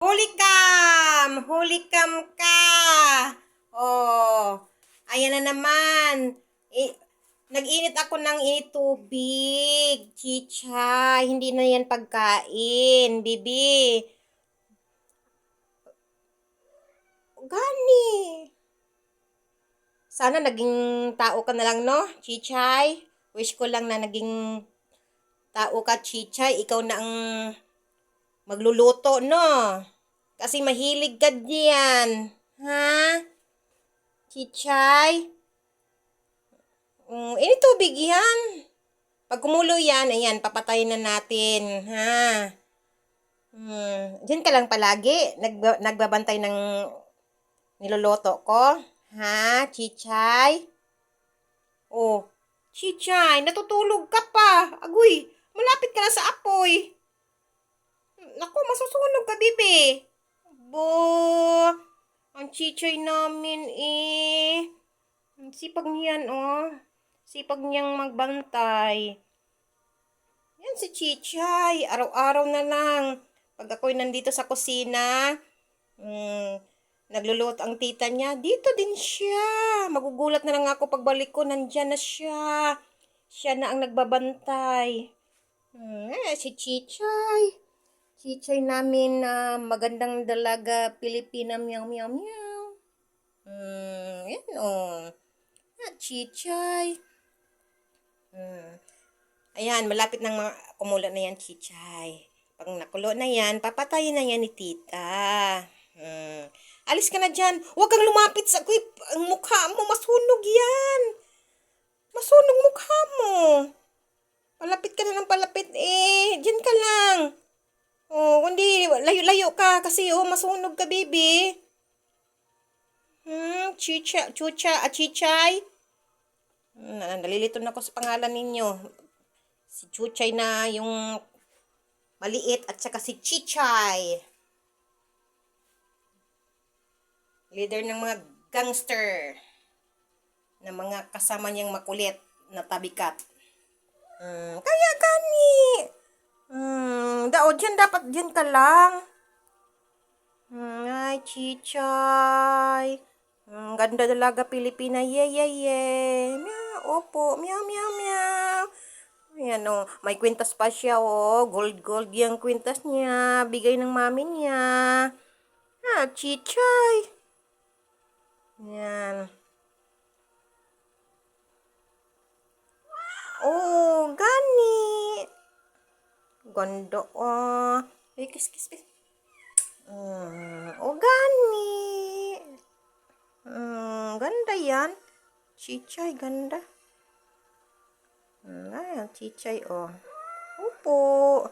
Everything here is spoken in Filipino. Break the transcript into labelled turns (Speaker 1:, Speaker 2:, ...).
Speaker 1: Huli cam ka. Oh, ayan na naman. Nag-init ako ng tubig. Chicha, hindi na yan pagkain, bibi. Gani. Sana naging tao ka na lang, no, Chichay? Wish ko lang na naging tao ka, Chichay. Ikaw na ang magluluto, no? Kasi mahilig ka diyan. Ha? Chichay? Ini tubig yan. Pag kumulo yan, ayan, papatayin na natin. Ha? Diyan ka lang palagi. Nagbabantay ng niloloto ko. Ha, Chichay? Oh, Chichay, natutulog ka pa. Agoy, malapit ka na sa apoy. Naku, masusunog ka, bibi. Bo, ang Chichay namin sipag niyan, oh. Sipag niyang magbantay. Yan si Chichay. Araw-araw na lang. Pag ako'y nandito sa kusina, nagluluto ang tita niya, dito din siya. Magugulat na lang ako pagbalik ko, nandyan na siya. Siya na ang nagbabantay. Si Chichay. Chichay namin na magandang dalaga Pilipina, meow meow meow. Yan Chichay. Ayan, malapit nang kumulo na yan, Chichay. Pag nakulo na yan, papatayin na yan ni tita. Alis ka na dyan. Huwag kang lumapit sa ang mukha mo. Masunog yan. Masunog mukha mo. Palapit ka na ng palapit Diyan ka lang. Kundi layo-layo ka kasi masunog ka, baby. Chichay. Nalilito na ako sa pangalan ninyo. Si Chuchay na yung maliit at saka si Chichay. Leader ng mga gangster na mga kasama niyang makulit na tabikat. Kaya gani. Dyan dapat dyan ka lang. Ay, Chichay. Ganda dalaga Pilipina. Yeah. Meow, opo. Meow, meow, meow. Ayan may kwintas pa siya gold yung kwintas niya, bigay ng mami niya. Chichay. Ayan. Gani. Ganda kiss. Gani. Ganda yan. Chichay, ganda. Ayan, Chichay, Opo.